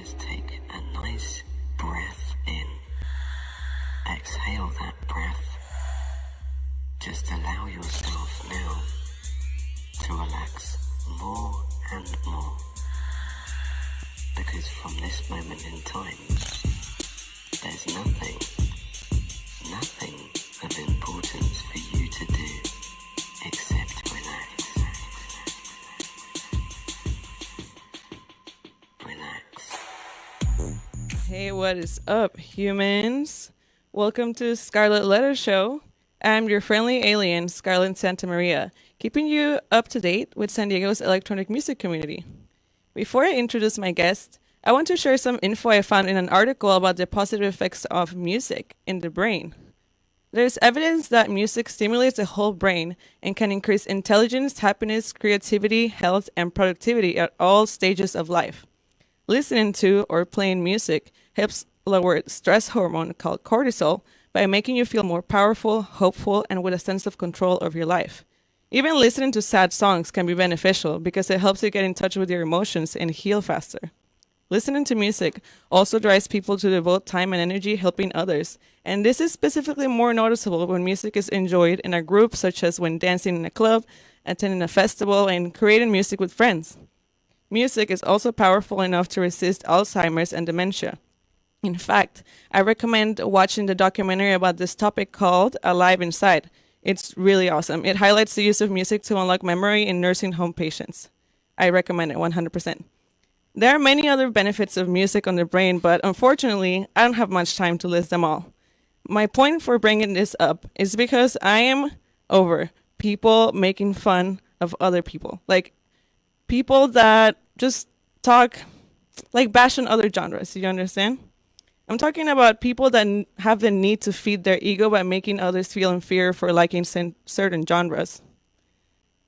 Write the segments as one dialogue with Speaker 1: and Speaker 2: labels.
Speaker 1: Just take a nice breath in. Exhale that breath. Just allow yourself now to relax more and more. Because from this moment in time, there's nothing of importance for you to do except relax. Relax.
Speaker 2: Hey, what is up, humans? Welcome to Scarlett Letter Show. I'm your friendly alien, Scarlett Santa Maria, keeping you up to date with San Diego's electronic music community. Before I introduce my guest, I want to share some info I found in an article about the positive effects of music in the brain. There's evidence that music stimulates the whole brain and can increase intelligence, happiness, creativity, health, and productivity at all stages of life. Listening to or playing music helps lower stress hormone called cortisol by making you feel more powerful, hopeful, and with a sense of control of your life. Even listening to sad songs can be beneficial because it helps you get in touch with your emotions and heal faster. Listening to music also drives people to devote time and energy helping others, and this is specifically more noticeable when music is enjoyed in a group, such as when dancing in a club, attending a festival, and creating music with friends. Music is also powerful enough to resist Alzheimer's and dementia. In fact, I recommend watching the documentary about this topic called Alive Inside. It's really awesome. It highlights the use of music to unlock memory in nursing home patients. I recommend it 100%. There are many other benefits of music on the brain, but unfortunately, I don't have much time to list them all. My point for bringing this up is because I am over people making fun of other people. Like, people that just talk, like, bash on other genres, you understand? I'm talking about people that have the need to feed their ego by making others feel inferior for liking certain genres.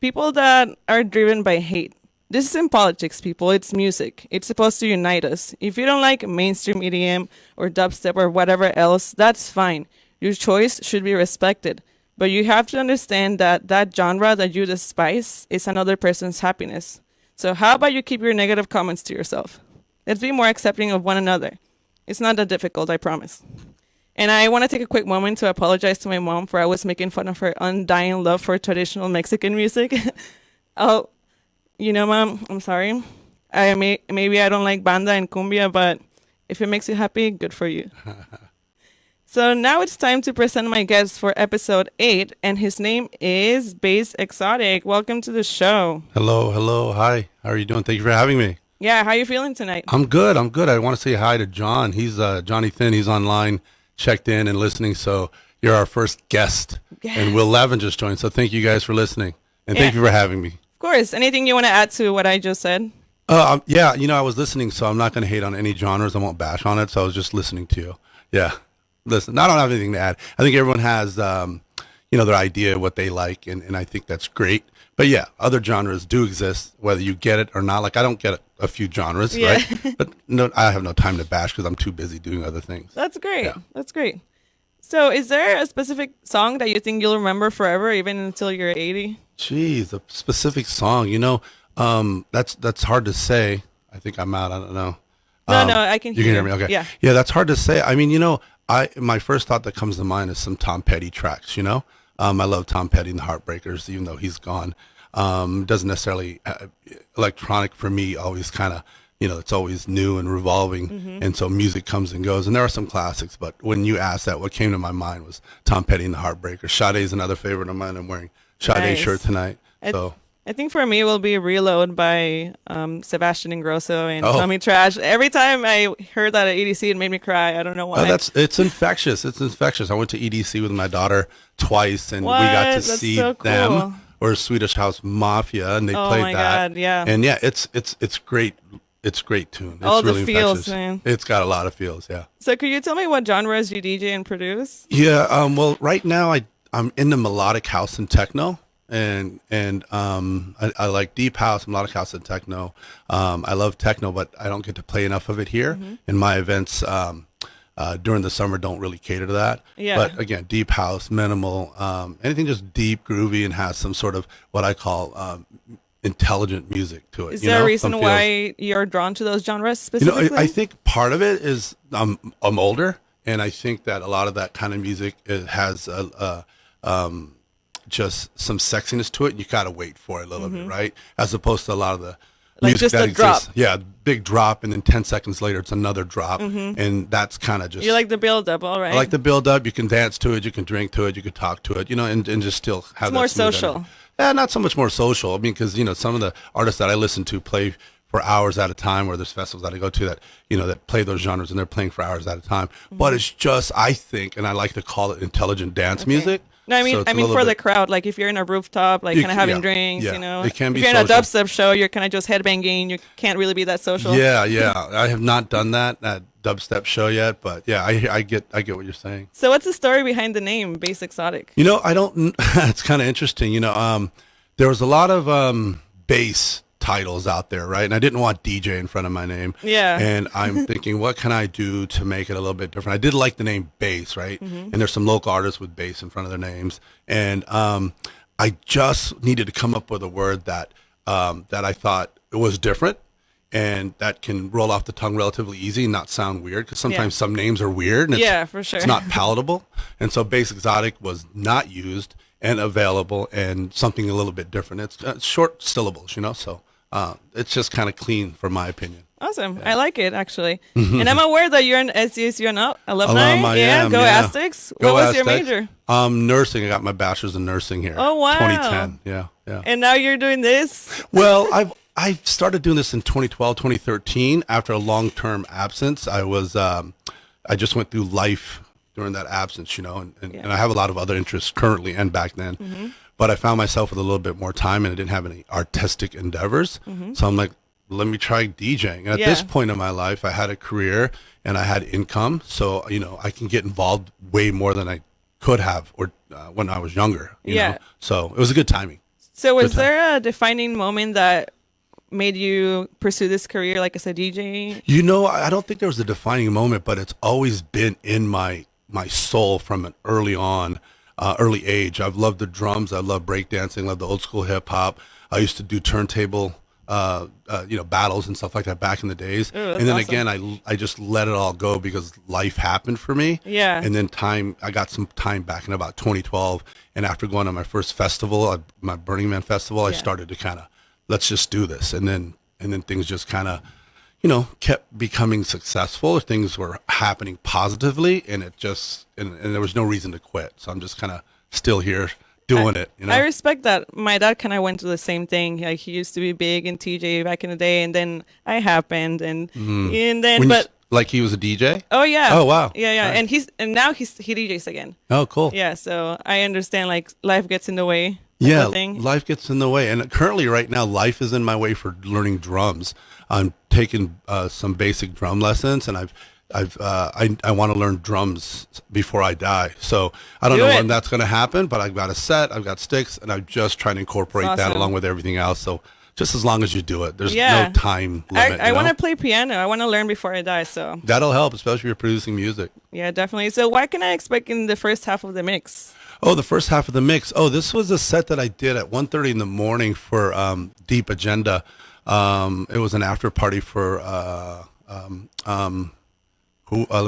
Speaker 2: People that are driven by hate. This isn't politics, people. It's music. It's supposed to unite us. If you don't like mainstream EDM or dubstep or whatever else, that's fine. Your choice should be respected. But you have to understand that that genre that you despise is another person's happiness. So how about you keep your negative comments to yourself? Let's be more accepting of one another. It's not that difficult, I promise. And I want to take a quick moment to apologize to my mom for always making fun of her undying love for traditional Mexican music. Mom, I'm sorry. Maybe I don't like banda and cumbia, but if it makes you happy, good for you. So now it's time to present my guest for episode 8, and his name is Bass Exotic. Welcome to the show.
Speaker 3: Hello. Hi. How are you doing? Thank you for having me.
Speaker 2: Yeah, how are you feeling tonight?
Speaker 3: I'm good. I want to say hi to John. He's Johnny Thin. He's online, checked in and listening. So you're our first guest.
Speaker 2: Yes.
Speaker 3: And Will Lavin just joined. So thank you guys for listening. And thank you for having me.
Speaker 2: Of course. Anything you want to add to what I just said?
Speaker 3: Yeah, I was listening, so I'm not going to hate on any genres. I won't bash on it. So I was just listening to you. Yeah. Listen, I don't have anything to add. I think everyone has, their idea of what they like, and I think that's great. But yeah, other genres do exist, whether you get it or not. Like, I don't get a few genres, right? But no, I have no time to bash because I'm too busy doing other things.
Speaker 2: That's great.
Speaker 3: Yeah.
Speaker 2: That's great. So is there a specific song that you think you'll remember forever, even until you're 80?
Speaker 3: Jeez, a specific song, that's hard to say. I think I'm out. I don't know.
Speaker 2: No, I can hear you.
Speaker 3: You can hear me? Okay.
Speaker 2: Yeah.
Speaker 3: Yeah, that's hard to say. I mean, my first thought that comes to mind is some Tom Petty tracks, I love Tom Petty and the Heartbreakers, even though he's gone. Doesn't necessarily, electronic for me always kind of, it's always new and revolving. Mm-hmm. And so music comes and goes. And there are some classics, but when you asked that, what came to my mind was Tom Petty and the Heartbreakers. Sade's another favorite of mine. I'm wearing Sade's shirt tonight.
Speaker 2: I think for me it will be Reload by Sebastian Ingrosso and Tommy Trash. Every time I heard that at EDC, it made me cry. I don't know why.
Speaker 3: It's infectious. It's infectious. I went to EDC with my daughter twice, and we got to see
Speaker 2: so cool.
Speaker 3: them or Swedish House Mafia, and they played that.
Speaker 2: God, yeah.
Speaker 3: And yeah, it's great. It's a great tune. It's
Speaker 2: All
Speaker 3: really
Speaker 2: the feels,
Speaker 3: infectious.
Speaker 2: man.
Speaker 3: It's got a lot of feels. Yeah.
Speaker 2: So could you tell me what genres you DJ and produce?
Speaker 3: Yeah. Well, right now I'm into melodic house and techno. And I like deep house, melodic house, and techno. I love techno, but I don't get to play enough of it here. Mm-hmm. And my events during the summer don't really cater to that.
Speaker 2: Yeah.
Speaker 3: But again, deep house, minimal, anything just deep, groovy, and has some sort of what I call intelligent music to it.
Speaker 2: Is
Speaker 3: you
Speaker 2: there
Speaker 3: know?
Speaker 2: a reason
Speaker 3: Some feels-
Speaker 2: why you're drawn to those genres
Speaker 3: You know,
Speaker 2: specifically?
Speaker 3: I think part of it is I'm older, and I think that a lot of that kind of music has just some sexiness to it. And you gotta wait for it a little bit, right? As opposed to a lot of the
Speaker 2: Like
Speaker 3: music
Speaker 2: just
Speaker 3: that
Speaker 2: a drop.
Speaker 3: exists. Yeah, big drop, and then 10 seconds later it's another drop, and that's kind of just.
Speaker 2: You like the build up, all right?
Speaker 3: I like the build up. You can dance to it. You can drink to it. You can talk to it. You know, and just still have
Speaker 2: It's
Speaker 3: that
Speaker 2: more
Speaker 3: smooth
Speaker 2: social.
Speaker 3: energy. Yeah, not so much more social. I mean, because some of the artists that I listen to play for hours at a time, or there's festivals that I go to that that play those genres, and they're playing for hours at a time. But it's just, I think, and I like to call it intelligent dance music.
Speaker 2: No, I
Speaker 3: So
Speaker 2: mean,
Speaker 3: it's a
Speaker 2: I mean
Speaker 3: little
Speaker 2: for the
Speaker 3: bit-
Speaker 2: crowd, like if you're in a rooftop, like kind of having
Speaker 3: yeah,
Speaker 2: drinks,
Speaker 3: yeah. It can be
Speaker 2: if you're in a
Speaker 3: social.
Speaker 2: dubstep show, you're kind of just headbanging. You can't really be that social.
Speaker 3: Yeah, I have not done that at dubstep show yet, but yeah, I get what you're saying.
Speaker 2: So what's the story behind the name, Bass Exotic?
Speaker 3: I don't. It's kind of interesting. There was a lot of bass titles out there, right? And I didn't want DJ in front of my name.
Speaker 2: Yeah.
Speaker 3: And I'm thinking, what can I do to make it a little bit different? I did like the name Bass, right? And there's some local artists with bass in front of their names, and I just needed to come up with a word that I thought was different and that can roll off the tongue relatively easy and not sound weird, because sometimes some names are weird and
Speaker 2: Yeah, for sure.
Speaker 3: it's not palatable. And so Bass Exotic was not used and available, and something a little bit different. It's short syllables, so it's just kind of clean, for my opinion.
Speaker 2: Awesome. I like it, actually. And I'm aware that you're an SDSU alumni.
Speaker 3: Alum, I
Speaker 2: yeah,
Speaker 3: am,
Speaker 2: go
Speaker 3: yeah.
Speaker 2: Aztecs.
Speaker 3: Go
Speaker 2: What was your
Speaker 3: Aztecs.
Speaker 2: major?
Speaker 3: Nursing. I got my bachelor's in nursing here.
Speaker 2: Oh, wow.
Speaker 3: 2010. Yeah.
Speaker 2: And now you're doing this?
Speaker 3: Well, I started doing this in 2012, 2013. After a long-term absence, I just went through life during that absence, and I have a lot of other interests currently and back then. But I found myself with a little bit more time, and I didn't have any artistic endeavors. So I'm like, let me try DJing. And at this point in my life, I had a career and I had income, so I can get involved way more than I could have, or when I was younger. You know? So it was a good timing.
Speaker 2: So was there a defining moment that made you pursue this career, like as a DJ?
Speaker 3: I don't think there was a defining moment, but it's always been in my soul from an early age. I've loved the drums. I love breakdancing. Love the old school hip hop. I used to do turntable, battles and stuff like that back in the days.
Speaker 2: Ooh, that's
Speaker 3: and then
Speaker 2: awesome.
Speaker 3: again, I just let it all go because life happened for me.
Speaker 2: Yeah.
Speaker 3: And then I got some time back in about 2012. And after going to my first festival, my Burning Man festival, I started to kind of, let's just do this. And then things just kind of, kept becoming successful. Things were happening positively, and it just, and there was no reason to quit. So I'm just kind of still here doing it.
Speaker 2: I respect that. My dad kind of went through the same thing. Like, he used to be big in TJ back in the day, and then I happened, and then,
Speaker 3: like he was a DJ.
Speaker 2: Oh yeah.
Speaker 3: Oh, wow.
Speaker 2: Yeah.
Speaker 3: Nice.
Speaker 2: And now he DJs again.
Speaker 3: Oh, cool.
Speaker 2: Yeah. So I understand, like, life gets in the way.
Speaker 3: Yeah,
Speaker 2: Thing.
Speaker 3: life gets in the way, and currently, right now, life is in my way for learning drums. I'm taking some basic drum lessons, and I want to learn drums before I die. So I don't know when that's going to happen, but I've got a set, I've got sticks, and I'm just trying to incorporate that along with everything else. So just as long as you do it, there's no time limit.
Speaker 2: I want to play piano. I want to learn before I die. So
Speaker 3: that'll help, especially if you're producing music.
Speaker 2: Yeah, definitely. So what can I expect in the first half of the mix?
Speaker 3: Oh, the first half of the mix. Oh, this was a set that I did at 1:30 in the morning for Deep Agenda. It was an after party for let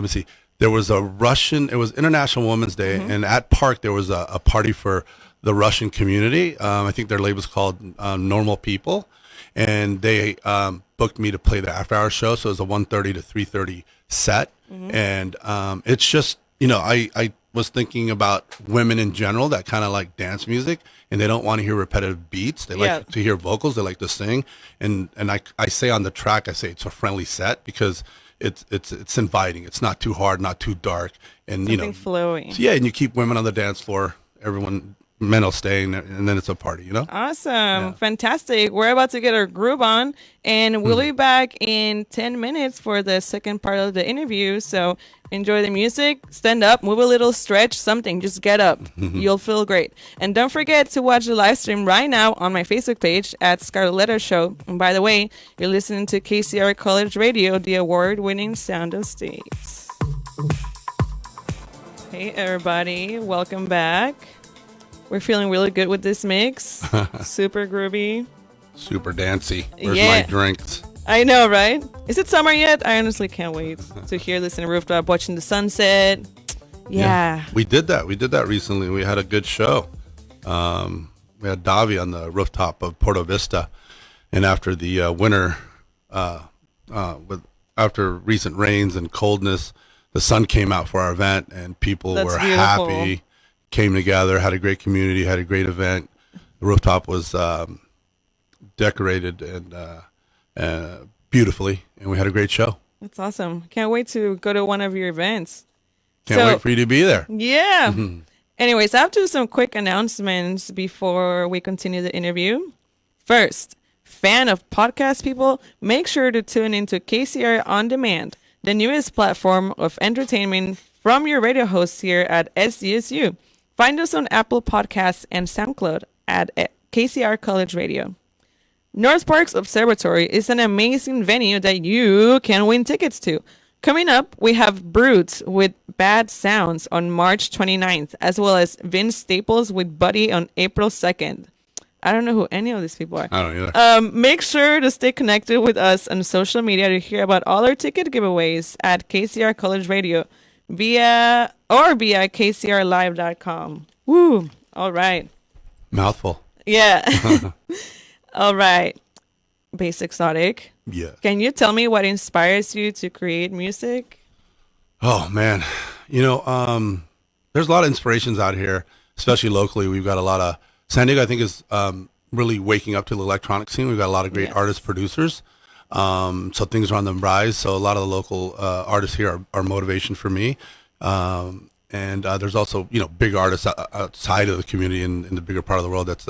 Speaker 3: me see. There was it was International Women's Day, and at Park there was a party for the Russian community. I think their label's called Normal People, and they booked me to play the after-hour show. So it was a 1:30 to 3:30 set, and it's just, I was thinking about women in general that kind of like dance music, and they don't want to hear repetitive beats. They like to hear vocals. They like to sing, and I say on the track, I say it's a friendly set because it's inviting. It's not too hard, not too dark, and
Speaker 2: Something flowy.
Speaker 3: Yeah, and you keep women on the dance floor. Men will stay, and then it's a party.
Speaker 2: Awesome. Fantastic. We're about to get our groove on, and we'll be back in 10 minutes for the second part of the interview. So enjoy the music, stand up, move a little, stretch, something. Just get up. You'll feel great. And don't forget to watch the live stream right now on my Facebook page at Scarlett Letter Show. And by the way, you're listening to KCR College Radio, the award-winning sound of states. Hey, everybody. Welcome back. We're feeling really good with this mix. Super groovy.
Speaker 3: Super dancy. Where's
Speaker 2: Yeah.
Speaker 3: my drinks?
Speaker 2: I know, right? Is it summer yet? I honestly can't wait to hear this in a rooftop, watching the sunset. Yeah.
Speaker 3: We did that. We did that recently. We had a good show. We had Davi on the rooftop of Porto Vista, and after the winter, after recent rains and coldness, the sun came out for our event, and people
Speaker 2: That's
Speaker 3: were
Speaker 2: beautiful.
Speaker 3: happy, came together, had a great community, had a great event. The rooftop was decorated and beautifully, and we had a great show.
Speaker 2: That's awesome. Can't wait to go to one of your events.
Speaker 3: Can't
Speaker 2: So-
Speaker 3: wait for you to be there.
Speaker 2: Yeah. Anyways, I have to do some quick announcements before we continue the interview. First, fan of podcast people, make sure to tune into KCR On Demand, the newest platform of entertainment from your radio hosts here at SDSU. Find us on Apple Podcasts and SoundCloud at KCR College Radio. North Park's Observatory is an amazing venue that you can win tickets to. Coming up, we have Brutes with Bad Sounds on March 29th, as well as Vince Staples with Buddy on April 2nd. I don't know who any of these people are.
Speaker 3: I don't either.
Speaker 2: Make sure to stay connected with us on social media to hear about all our ticket giveaways at KCR College Radio via KCRlive.com. Woo! All right.
Speaker 3: Mouthful.
Speaker 2: Yeah. All right. Basic Exotic.
Speaker 3: Yeah.
Speaker 2: Can you tell me what inspires you to create music?
Speaker 3: Oh man, there's a lot of inspirations out here, especially locally. We've got a lot of San Diego. I think is really waking up to the electronic scene. We've got a lot of great
Speaker 2: Yes.
Speaker 3: artists, producers. So things are on the rise. So a lot of the local artists here are motivation for me. And there's also big artists outside of the community in the bigger part of the world. That's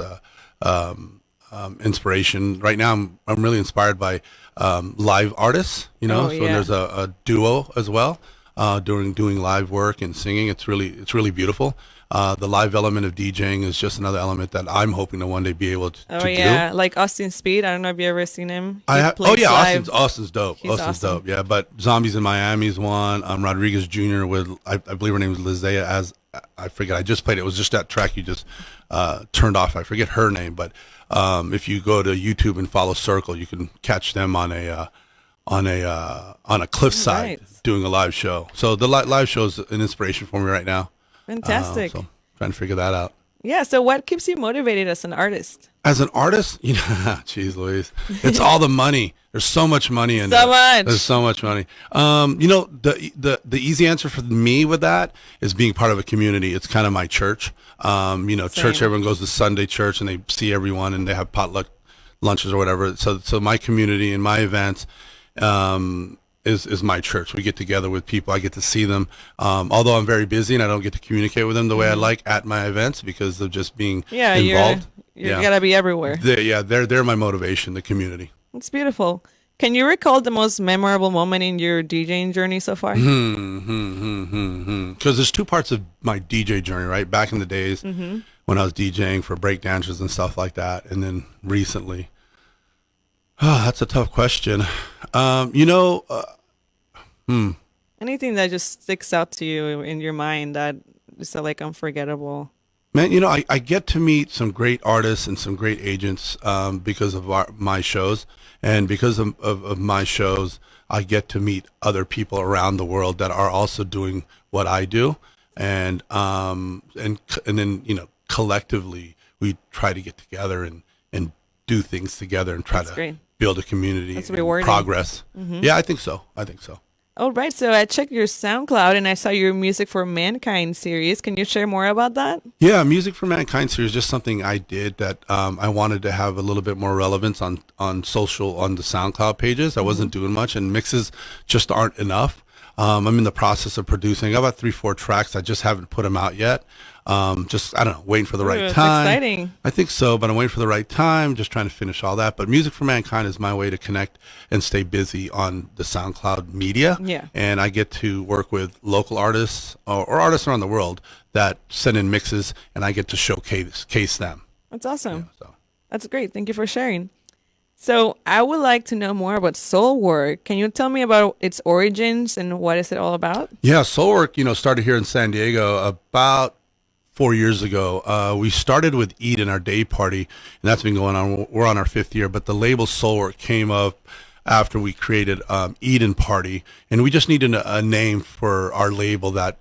Speaker 3: inspiration. Right now, I'm really inspired by live artists.
Speaker 2: Oh,
Speaker 3: So
Speaker 2: yeah.
Speaker 3: there's a duo as well. Doing live work and singing, it's really beautiful. The live element of DJing is just another element that I'm hoping to one day be able to
Speaker 2: Oh,
Speaker 3: do.
Speaker 2: yeah. Like Austin Speed. I don't know if you ever seen him.
Speaker 3: Oh
Speaker 2: plays
Speaker 3: yeah,
Speaker 2: live.
Speaker 3: Austin's dope.
Speaker 2: He's
Speaker 3: Austin's
Speaker 2: awesome.
Speaker 3: dope. Yeah, but Zombies in Miami's one. Rodriguez Jr. with I believe her name is Lizea. As I forget, I just played it. It was just that track you just turned off. I forget her name, but if you go to YouTube and follow Circle, you can catch them on a cliffside
Speaker 2: Right.
Speaker 3: doing a live show. So the live show is an inspiration for me right now.
Speaker 2: Fantastic.
Speaker 3: So trying to figure that out.
Speaker 2: Yeah. So what keeps you motivated as an artist?
Speaker 3: As an artist, geez Louise, it's all the money. There's so much money in
Speaker 2: So
Speaker 3: there.
Speaker 2: much.
Speaker 3: There's so much money. The easy answer for me with that is being part of a community. It's kind of my church. Church,
Speaker 2: Same.
Speaker 3: everyone goes to Sunday church and they see everyone and they have potluck lunches or whatever. So my community and my events, is my church. We get together with people. I get to see them. Although I'm very busy and I don't get to communicate with them the way I like at my events because of just being
Speaker 2: Yeah.
Speaker 3: involved.
Speaker 2: You gotta be everywhere.
Speaker 3: They're my motivation, the community.
Speaker 2: It's beautiful. Can you recall the most memorable moment in your DJing journey so far?
Speaker 3: Because there's two parts of my DJ journey, right? Back in the days when I was DJing for breakdancers and stuff like that, and then recently. Oh, that's a tough question.
Speaker 2: Anything that just sticks out to you in your mind that is like unforgettable?
Speaker 3: Man, I get to meet some great artists and some great agents because of my shows. And because of my shows, I get to meet other people around the world that are also doing what I do. And then, collectively, we try to get together and do things together and try
Speaker 2: That's
Speaker 3: to
Speaker 2: great.
Speaker 3: build a community
Speaker 2: That's
Speaker 3: and
Speaker 2: rewarding.
Speaker 3: progress. Yeah, I think so.
Speaker 2: All right, so I checked your SoundCloud and I saw your Music for Mankind series. Can you share more about that?
Speaker 3: Yeah, Music for Mankind series is just something I did that I wanted to have a little bit more relevance on the SoundCloud pages. I wasn't doing much, and mixes just aren't enough. I'm in the process of producing. I got about 3-4 tracks. I just haven't put them out yet. I don't know, waiting for the
Speaker 2: Ooh,
Speaker 3: right
Speaker 2: it's
Speaker 3: time.
Speaker 2: exciting.
Speaker 3: I think so, but I'm waiting for the right time, just trying to finish all that. But Music for Mankind is my way to connect and stay busy on the SoundCloud media.
Speaker 2: Yeah.
Speaker 3: And I get to work with local artists or artists around the world that send in mixes, and I get to showcase them.
Speaker 2: That's awesome.
Speaker 3: So.
Speaker 2: That's great. Thank you for sharing. So I would like to know more about Soulwork. Can you tell me about its origins and what is it all about?
Speaker 3: Yeah, Soulwork, started here in San Diego about 4 years ago. We started with Eden, our day party, and that's been going on. We're on our 5th year, but the label Soulwork came up after we created Eden Party, and we just needed a name for our label that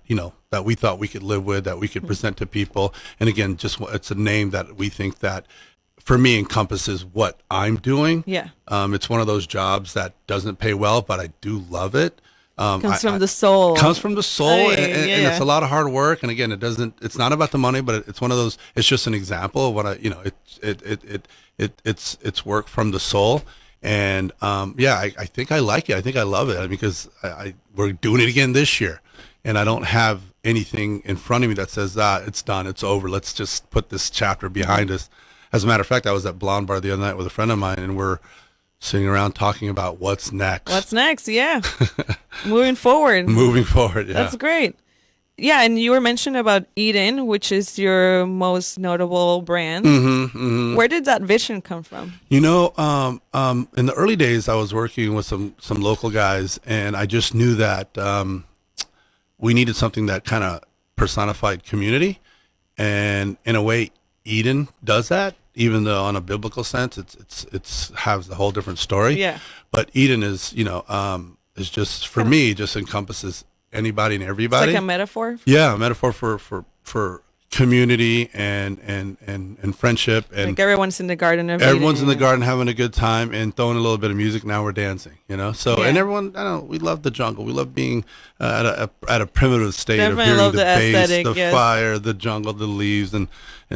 Speaker 3: that we thought we could live with, that we could present to people. And again, just it's a name that we think that, for me, encompasses what I'm doing.
Speaker 2: Yeah.
Speaker 3: It's one of those jobs that doesn't pay well, but I do love it.
Speaker 2: Comes from the soul.
Speaker 3: Comes from the soul,
Speaker 2: Hey,
Speaker 3: and it's a lot of hard work. And again, it's not about the money, but it's one of those. It's just an example of what it's work from the soul. And I think I like it. I think I love it because we're doing it again this year, and I don't have anything in front of me that says it's done, it's over. Let's just put this chapter behind us. As a matter of fact, I was at Blonde Bar the other night with a friend of mine, and we're sitting around talking about what's next.
Speaker 2: What's next? Yeah. Moving forward.
Speaker 3: Moving forward, yeah.
Speaker 2: That's great. Yeah, and you were mentioning about Eden, which is your most notable brand. Where did that vision come from?
Speaker 3: In the early days, I was working with some local guys, and I just knew that we needed something that kind of personified community, and in a way, Eden does that. Even though on a biblical sense, it's has a whole different story.
Speaker 2: Yeah.
Speaker 3: But Eden is is just, for me, just encompasses anybody and everybody.
Speaker 2: It's like a metaphor.
Speaker 3: Yeah, a metaphor for community and friendship, and
Speaker 2: like everyone's in the garden of
Speaker 3: everyone's
Speaker 2: Eden.
Speaker 3: in the garden having a good time and throwing a little bit of music. Now we're dancing, So
Speaker 2: Yeah.
Speaker 3: and everyone, I don't know, we love the jungle. We love being at a primitive state
Speaker 2: Definitely
Speaker 3: of hearing
Speaker 2: love
Speaker 3: the
Speaker 2: the
Speaker 3: bass,
Speaker 2: aesthetic,
Speaker 3: the
Speaker 2: yes.
Speaker 3: fire, the jungle, the leaves, and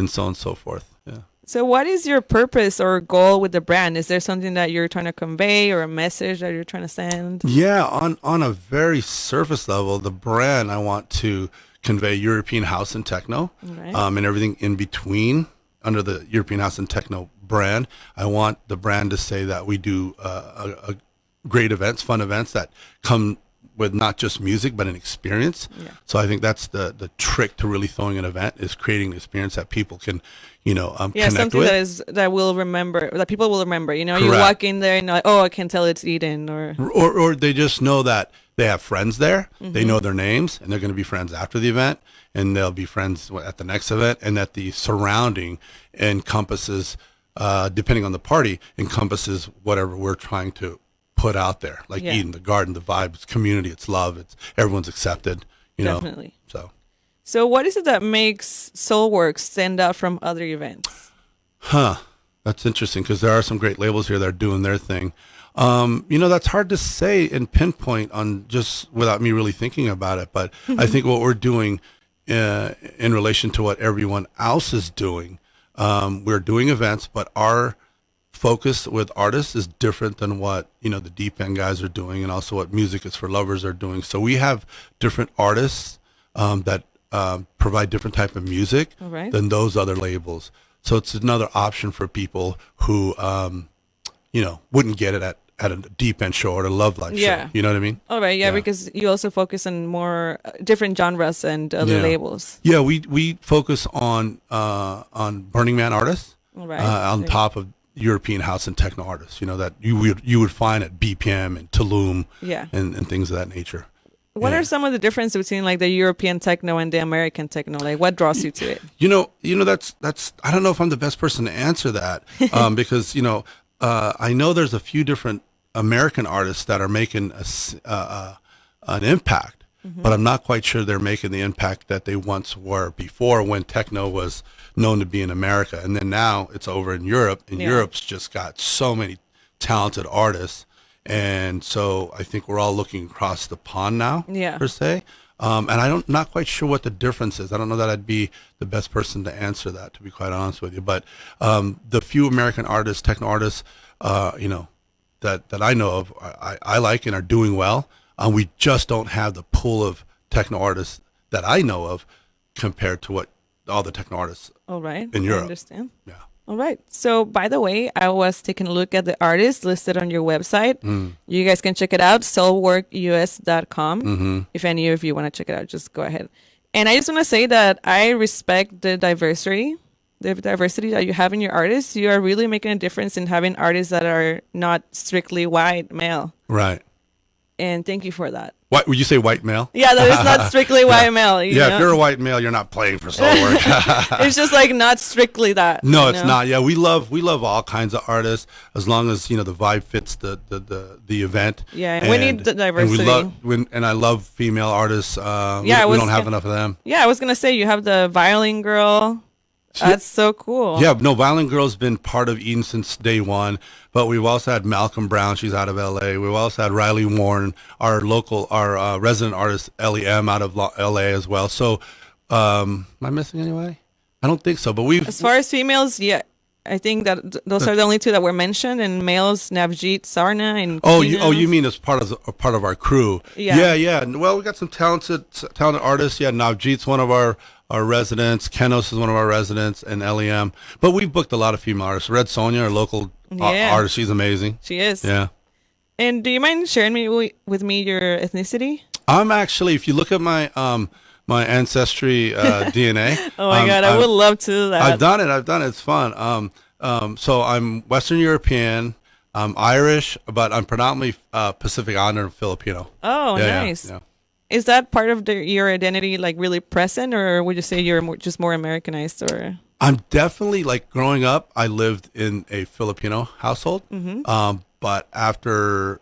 Speaker 3: so on and so forth. Yeah.
Speaker 2: So what is your purpose or goal with the brand? Is there something that you're trying to convey or a message that you're trying to send?
Speaker 3: Yeah, on a very surface level, the brand, I want to convey European house and techno,
Speaker 2: Right.
Speaker 3: And everything in between under the European house and techno brand. I want the brand to say that we do a great events, fun events that come with not just music but an experience.
Speaker 2: Yeah.
Speaker 3: So I think that's the trick to really throwing an event, is creating an experience that people can
Speaker 2: Yeah,
Speaker 3: connect
Speaker 2: something
Speaker 3: with.
Speaker 2: that people will remember. You
Speaker 3: Correct.
Speaker 2: walk in there and you're like, oh, I can tell it's Eden, or
Speaker 3: Or they just know that they have friends there. They know their names, and they're going to be friends after the event, and they'll be friends at the next event, and that the surrounding encompasses, depending on the party, encompasses whatever we're trying to put out there. Like
Speaker 2: Yeah.
Speaker 3: Eden, the garden, the vibe, it's community, it's love, it's everyone's accepted.
Speaker 2: Definitely.
Speaker 3: So,
Speaker 2: what is it that makes Soulworks stand out from other events?
Speaker 3: that's interesting, because there are some great labels here that are doing their thing. That's hard to say and pinpoint on just without me really thinking about it. But I think what we're doing in relation to what everyone else is doing, we're doing events, but our focus with artists is different than what, the deep end guys are doing, and also what Music is for Lovers are doing. So we have different artists that provide different type of music
Speaker 2: All right.
Speaker 3: than those other labels. So it's another option for people who, wouldn't get it at a deep end show or a Love Life
Speaker 2: Yeah.
Speaker 3: show. You know what I mean?
Speaker 2: All right, yeah,
Speaker 3: Yeah.
Speaker 2: because you also focus on more different genres and other
Speaker 3: Yeah.
Speaker 2: labels.
Speaker 3: Yeah, we focus on Burning Man artists,
Speaker 2: All right.
Speaker 3: on
Speaker 2: Okay.
Speaker 3: top of European house and techno artists. That you would find at BPM and Tulum,
Speaker 2: Yeah.
Speaker 3: and things of that nature.
Speaker 2: What
Speaker 3: Yeah.
Speaker 2: are some of the differences between like the European techno and the American techno? Like, what draws you to it?
Speaker 3: That's I don't know if I'm the best person to answer that, because I know there's a few different American artists that are making an impact, but I'm not quite sure they're making the impact that they once were before, when techno was known to be in America, and then now it's over in Europe, and
Speaker 2: Yeah.
Speaker 3: Europe's just got so many talented artists, and so I think we're all looking across the pond now,
Speaker 2: Yeah.
Speaker 3: per se. And not quite sure what the difference is. I don't know that I'd be the best person to answer that, to be quite honest with you. But the few American artists, techno artists, that I know of, I like and are doing well. We just don't have the pool of techno artists that I know of compared to what all the techno artists
Speaker 2: All right.
Speaker 3: in
Speaker 2: I
Speaker 3: Europe.
Speaker 2: understand.
Speaker 3: Yeah.
Speaker 2: All right. So, by the way, I was taking a look at the artists listed on your website. You guys can check it out, soulworkus.com. If any of you want to check it out, just go ahead. And I just want to say that I respect the diversity that you have in your artists. You are really making a difference in having artists that are not strictly white male.
Speaker 3: Right.
Speaker 2: And thank you for that.
Speaker 3: What would you say, white male?
Speaker 2: Yeah, that is not strictly white male.
Speaker 3: If you're a white male, you're not playing for soul work.
Speaker 2: It's just like not strictly that.
Speaker 3: No, it's not. Yeah, we love all kinds of artists as long as the vibe fits the event.
Speaker 2: Yeah, and we need the diversity.
Speaker 3: And I love female artists. We don't have enough of them.
Speaker 2: Yeah, I was gonna say you have the violin girl. That's so cool.
Speaker 3: Yeah, no, Violent Girl's been part of Eden since day one, but we've also had Malcolm Brown, she's out of LA. We've also had Riley Warren, our resident artist, Ellie M, out of LA as well. So, am I missing anybody? I don't think so, but
Speaker 2: as far as females, yeah, I think that those are the only two that were mentioned, and males, Navjeet Sarna and
Speaker 3: you mean as part of our crew? Yeah. Well, we got some talented artists. Yeah, Navjeet's one of our residents. Kenos is one of our residents, and LEM. But we've booked a lot of female artists. Red Sonja, our local artist, she's amazing.
Speaker 2: She is.
Speaker 3: Yeah.
Speaker 2: And do you mind sharing with me your ethnicity?
Speaker 3: I'm actually, if you look at my my ancestry DNA.
Speaker 2: Oh my God, I would love to do that.
Speaker 3: I've done it. It's fun. So I'm Western European. I'm Irish, but I'm predominantly Pacific Islander and Filipino.
Speaker 2: Oh, nice. Yeah. Is that part of your identity, like really present, or would you say you're just more Americanized? Or
Speaker 3: I'm definitely, like, growing up, I lived in a Filipino household. Mm-hmm. But after,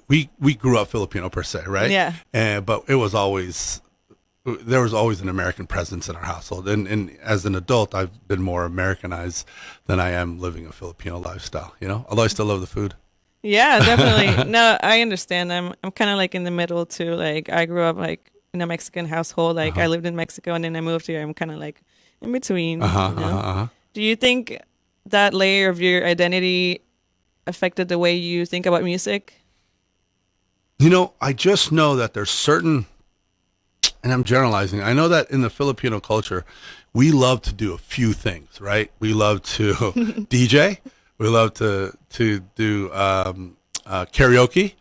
Speaker 3: we grew up Filipino per se, right?
Speaker 2: Yeah.
Speaker 3: But there was always an American presence in our household, and as an adult, I've been more Americanized than I am living a Filipino lifestyle. Although I still love the food.
Speaker 2: Yeah, definitely. No, I understand. I'm kind of like in the middle too. Like I grew up like in a Mexican household. Like I lived in Mexico and then I moved here. I'm kind of like in between. Do you think that layer of your identity affected the way you think about music?
Speaker 3: I just know that there's certain, and I'm generalizing, I know that in the Filipino culture, we love to do a few things, right? We love to DJ. We love to do karaoke.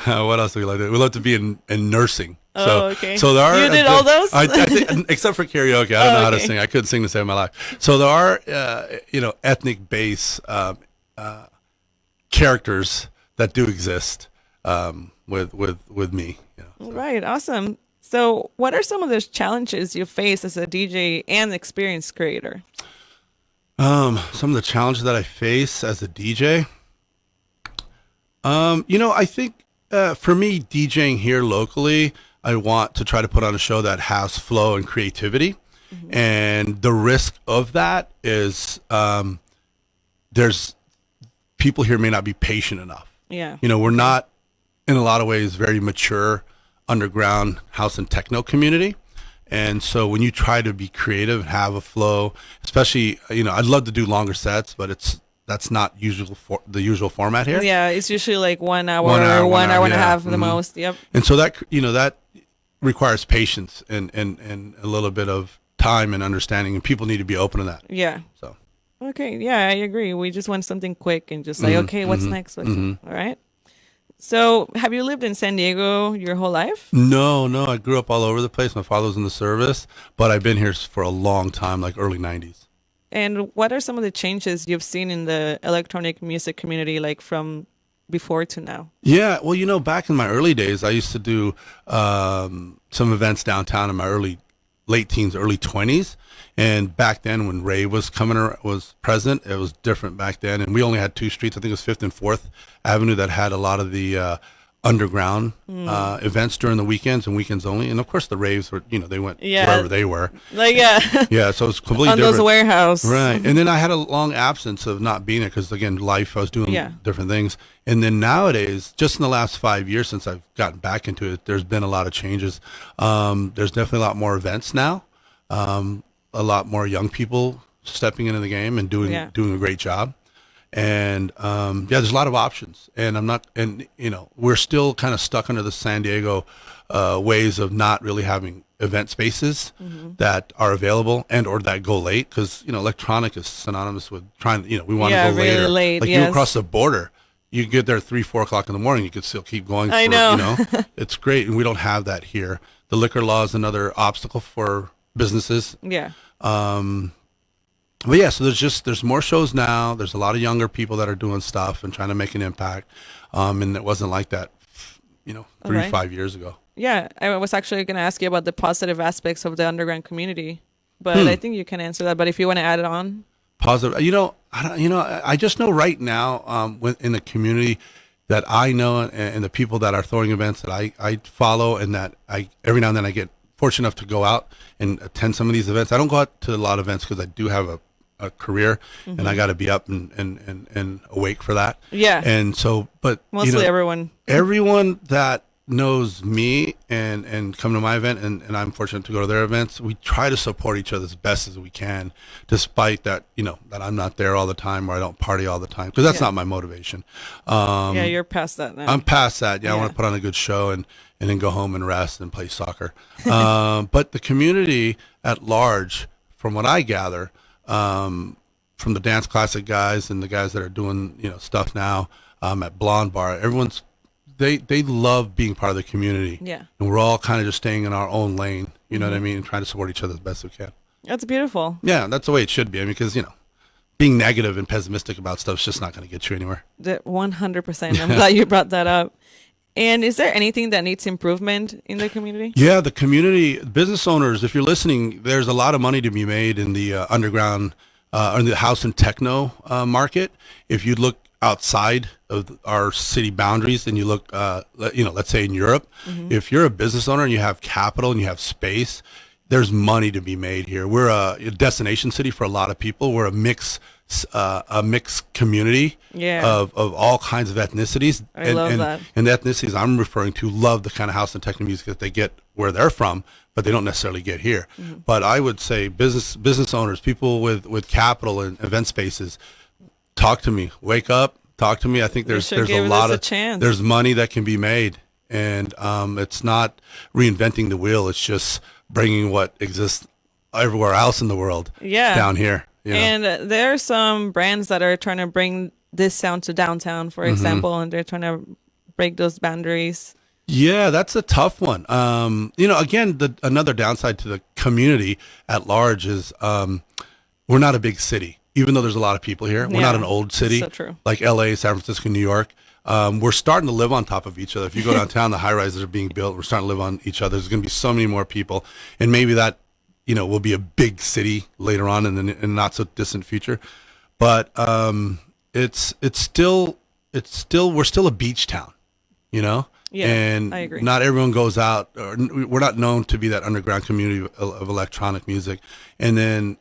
Speaker 3: What else do we like to do? We love to be in nursing.
Speaker 2: Okay.
Speaker 3: So there are,
Speaker 2: you did all those?
Speaker 3: I think, except for karaoke. I don't know how to sing. I couldn't sing to save my life. So there are, ethnic base characters that do exist with me.
Speaker 2: Right. Awesome. So what are some of those challenges you face as a DJ and experience creator?
Speaker 3: Some of the challenges that I face as a DJ, I think for me, DJing here locally, I want to try to put on a show that has flow and creativity. Mm-hmm. And the risk of that is there's people here may not be patient enough.
Speaker 2: Yeah.
Speaker 3: We're not, in a lot of ways, very mature underground house and techno community. And so when you try to be creative and have a flow, especially, I'd love to do longer sets, but that's not the usual format here.
Speaker 2: Yeah, it's usually like 1 hour, one hour and a half the most. Yep.
Speaker 3: And so that requires patience and a little bit of time and understanding, and people need to be open to that.
Speaker 2: Yeah.
Speaker 3: So.
Speaker 2: Okay. Yeah, I agree. We just want something quick and just say, okay, what's next? All right. So, have you lived in San Diego your whole life?
Speaker 3: No. I grew up all over the place. My father was in the service, but I've been here for a long time, like early 90s.
Speaker 2: And what are some of the changes you've seen in the electronic music community, like from before to now?
Speaker 3: Yeah, well, back in my early days, I used to do some events downtown in my late teens, early 20s. And back then, when rave was present, it was different back then. And we only had two streets. I think it was 5th and 4th Avenue that had a lot of the underground events during the weekends and weekends only. And of course, the raves were, they went wherever they were. Yeah, so it's completely different.
Speaker 2: On those warehouse.
Speaker 3: Right. And then I had a long absence of not being there because, again, life, I was doing different things. And then nowadays, just in the last 5 years since I've gotten back into it, there's been a lot of changes. There's definitely a lot more events now. A lot more young people stepping into the game and doing a great job. And there's a lot of options. And we're still kind of stuck under the San Diego ways of not really having event spaces that are available and or that go late, because electronic is synonymous with trying. We want to go
Speaker 2: really
Speaker 3: later.
Speaker 2: Late,
Speaker 3: like you across the border, you get there at 3-4 o'clock in the morning, you could still keep going.
Speaker 2: I know.
Speaker 3: It's great, and we don't have that here. The liquor law is another obstacle for businesses.
Speaker 2: Yeah.
Speaker 3: But yeah, so there's more shows now. There's a lot of younger people that are doing stuff and trying to make an impact. And it wasn't like that, 3
Speaker 2: Okay.
Speaker 3: 5 years ago.
Speaker 2: Yeah, I was actually going to ask you about the positive aspects of the underground community, but I think you can answer that. But if you want to add it on,
Speaker 3: Positive. I just know right now, in the community that I know, and the people that are throwing events that I follow, and that I every now and then I get fortunate enough to go out and attend some of these events. I don't go out to a lot of events because I do have a career, and I got to be up and awake for that.
Speaker 2: Yeah.
Speaker 3: And so, but
Speaker 2: mostly
Speaker 3: everyone that knows me and come to my event, and I'm fortunate to go to their events, we try to support each other as best as we can, despite that, that I'm not there all the time, or I don't party all the time, because that's not my motivation.
Speaker 2: Yeah, you're past that now.
Speaker 3: I'm past that. I want to put on a good show and then go home and rest and play soccer. But the community at large, from what I gather, from the dance classic guys and the guys that are doing stuff now, at Blonde Bar, everyone's they love being part of the community.
Speaker 2: Yeah.
Speaker 3: And we're all kind of just staying in our own lane, you know what I mean, and trying to support each other as best we can.
Speaker 2: That's beautiful.
Speaker 3: Yeah, that's the way it should be. I mean, because, being negative and pessimistic about stuff is just not going to get you anywhere.
Speaker 2: 100%. I'm glad you brought that up. And is there anything that needs improvement in the community?
Speaker 3: Yeah, the community, business owners, if you're listening, there's a lot of money to be made in the underground, or the house and techno market. If you look outside of our city boundaries and you look, let's say in Europe, if you're a business owner and you have capital and you have space, there's money to be made here. We're a destination city for a lot of people. We're a mixed community of all kinds of ethnicities.
Speaker 2: I love that.
Speaker 3: And the ethnicities I'm referring to love the kind of house and techno music that they get where they're from, but they don't necessarily get here. But I would say business owners, people with capital and event spaces, talk to me. Wake up, talk to me. I think there's a lot of
Speaker 2: chance.
Speaker 3: There's money that can be made, and it's not reinventing the wheel. It's just bringing what exists everywhere else in the world down here.
Speaker 2: And there are some brands that are trying to bring this sound to downtown, for example, and they're trying to break those boundaries.
Speaker 3: Yeah, that's a tough one. Again, another downside to the community at large is we're not a big city. Even though there's a lot of people here, we're not an old city
Speaker 2: so true.
Speaker 3: Like LA, San Francisco, New York. We're starting to live on top of each other. If you go downtown, the high rises are being built. We're starting to live on each other. There's going to be so many more people, and maybe that will be a big city later on in the not so distant future. But it's still we're still a beach town,
Speaker 2: Yeah,
Speaker 3: and
Speaker 2: I agree.
Speaker 3: not everyone goes out, or we're not known to be that underground community of electronic music. And then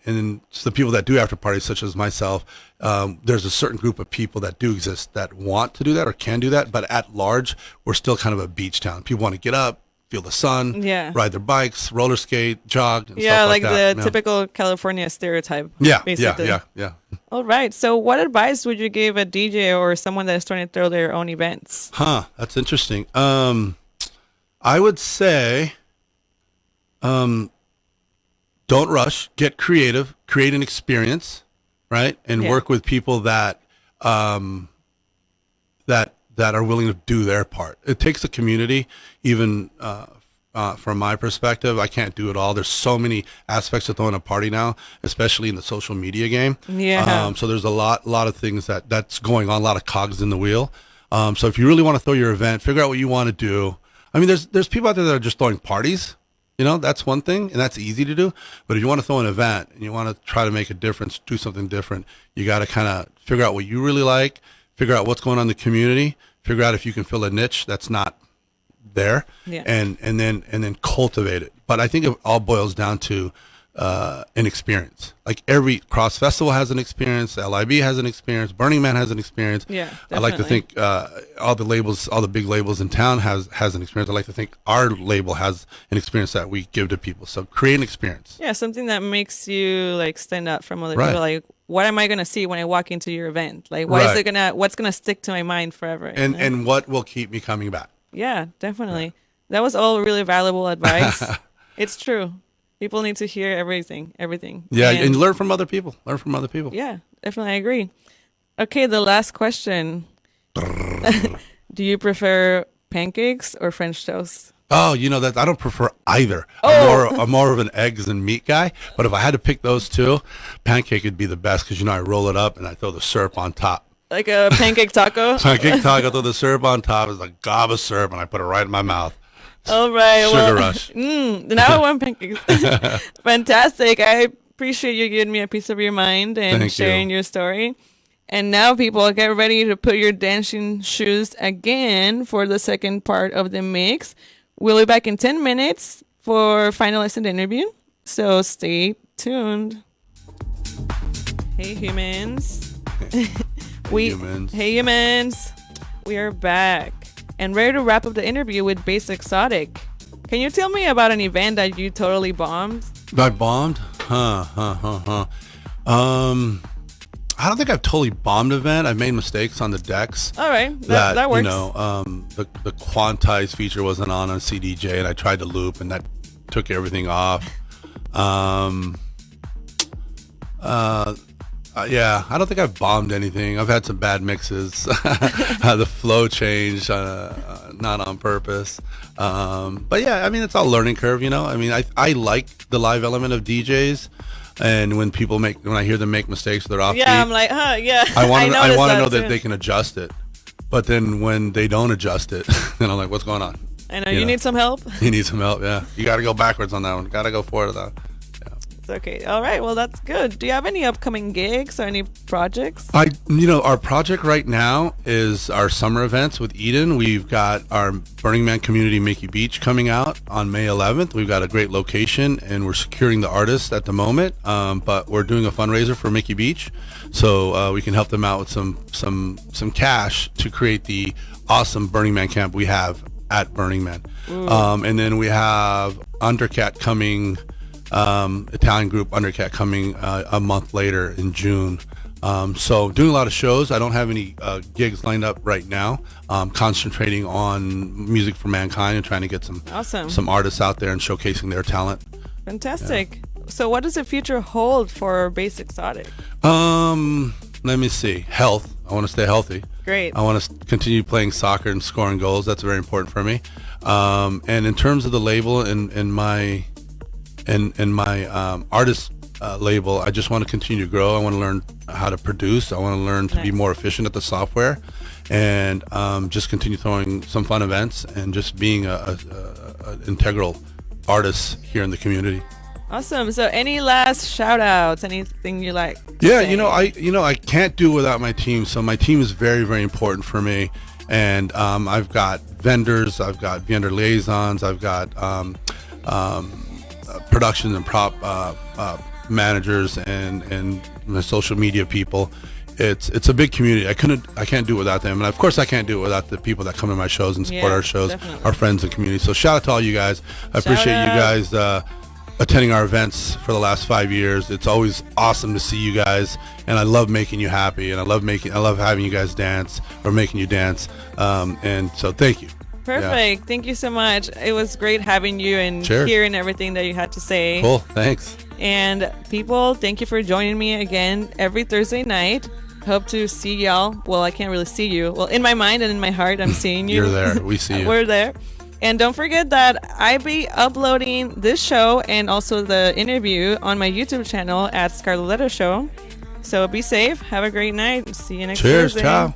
Speaker 3: the people that do after parties, such as myself, there's a certain group of people that do exist that want to do that or can do that. But at large, we're still kind of a beach town. People want to get up, feel the sun, ride their bikes, roller skate, jog, and stuff like that.
Speaker 2: The typical California stereotype.
Speaker 3: Yeah,
Speaker 2: basically.
Speaker 3: yeah.
Speaker 2: All right. So what advice would you give a DJ or someone that's trying to throw their own events?
Speaker 3: That's interesting. I would say, don't rush, get creative, create an experience, right? And work with people that are willing to do their part. It takes a community, even from my perspective. I can't do it all. There's so many aspects of throwing a party now, especially in the social media game.
Speaker 2: Yeah.
Speaker 3: So there's a lot of things that's going on, a lot of cogs in the wheel. So if you really want to throw your event, figure out what you want to do. I mean, there's people out there that are just throwing parties. That's one thing, and that's easy to do. But if you want to throw an event and you want to try to make a difference, do something different, you got to kind of figure out what you really like, figure out what's going on in the community, figure out if you can fill a niche that's not there, and then cultivate it. But I think it all boils down to an experience. Like every Cross Festival has an experience, LIB has an experience, Burning Man has an experience.
Speaker 2: Yeah, definitely.
Speaker 3: I like to think all the big labels in town has an experience. I like to think our label has an experience that we give to people. So create an experience.
Speaker 2: Yeah, something that makes you like stand out from other people. Like, what am I gonna see when I walk into your event? Like, what's gonna stick to my mind forever?
Speaker 3: And what will keep me coming back?
Speaker 2: Yeah, definitely. Yeah. That was all really valuable advice. It's true. People need to hear everything.
Speaker 3: Yeah, and learn from other people.
Speaker 2: Yeah, definitely. I agree. Okay, the last question. Do you prefer pancakes or French toast?
Speaker 3: Oh, that I don't prefer either. I'm more of an eggs and meat guy. But if I had to pick those two, pancake would be the best because I roll it up and I throw the syrup on top.
Speaker 2: Like a pancake taco.
Speaker 3: Pancake taco, throw the syrup on top. It's a gob of syrup, and I put it right in my mouth.
Speaker 2: All right.
Speaker 3: Sugar rush.
Speaker 2: Now I want pancakes. Fantastic. I appreciate you giving me a piece of your mind and
Speaker 3: Thank
Speaker 2: sharing
Speaker 3: you.
Speaker 2: your story. And now, people, get ready to put your dancing shoes again for the second part of the mix. We'll be back in 10 minutes for finalizing the interview. So stay tuned. Hey, humans.
Speaker 3: Humans.
Speaker 2: Hey, humans. We are back and ready to wrap up the interview with Bass Exotic. Can you tell me about an event that you totally bombed?
Speaker 3: I bombed? I don't think I've totally bombed an event. I've made mistakes on the decks.
Speaker 2: All right, that works.
Speaker 3: You know, the quantized feature wasn't on CDJ, and I tried to loop, and that took everything off. Yeah, I don't think I've bombed anything. I've had some bad mixes. The flow changed, not on purpose. But yeah, I mean, it's all learning curve, you know. I mean, I like the live element of DJs, and when I hear them make mistakes, they're off.
Speaker 2: Yeah, I'm like, yeah.
Speaker 3: I want to know
Speaker 2: too.
Speaker 3: that they can adjust it. But then when they don't adjust it, then I'm like, what's going on?
Speaker 2: I know you need some help.
Speaker 3: You need some help, yeah. You got to go backwards on that one. Got to go forward on that.
Speaker 2: Okay. All right. Well, that's good. Do you have any upcoming gigs or any projects?
Speaker 3: Our project right now is our summer events with Eden. We've got our Burning Man community Mickey Beach coming out on May 11th. We've got a great location, and we're securing the artists at the moment. But we're doing a fundraiser for Mickey Beach, so we can help them out with some cash to create the awesome Burning Man camp we have at Burning Man. And then we have Undercat coming. Italian group Undercat coming a month later in June. So doing a lot of shows. I don't have any gigs lined up right now. Concentrating on music for mankind and trying to get some artists out there and showcasing their talent.
Speaker 2: Fantastic. Yeah. So what does the future hold for Bass Exotic?
Speaker 3: Let me see. Health. I want to stay healthy.
Speaker 2: Great.
Speaker 3: I want to continue playing soccer and scoring goals. That's very important for me. And in terms of the label and my artist label, I just want to continue to grow. I want to learn how to produce. I want to learn to be more efficient at the software, and just continue throwing some fun events and just being a integral artist here in the community.
Speaker 2: Awesome. So any last shout outs, anything you like?
Speaker 3: Yeah, I can't do it without my team. So my team is very, very important for me. And I've got vendors, I've got vendor liaisons, I've got production and prop managers and my social media people. It's a big community. I can't do it without them, and of course I can't do it without the people that come to my shows and support our shows, definitely. Our friends and community. So shout out to all you guys. I appreciate you guys attending our events for the last 5 years. It's always awesome to see you guys, and I love making you happy, and I love having you guys dance or making you dance. And so thank you.
Speaker 2: Perfect. Yeah. Thank you so much. It was great having you and hearing everything that you had to say.
Speaker 3: Cool. Thanks.
Speaker 2: And people, thank you for joining me again every Thursday night. Hope to see y'all. Well, I can't really see you. Well, in my mind and in my heart, I'm seeing you.
Speaker 3: You're there. We see you.
Speaker 2: We're there. And don't forget that I'll be uploading this show and also the interview on my YouTube channel at Scarlett Show. So be safe. Have a great night. See you next Thursday.
Speaker 3: Cheers. Ciao.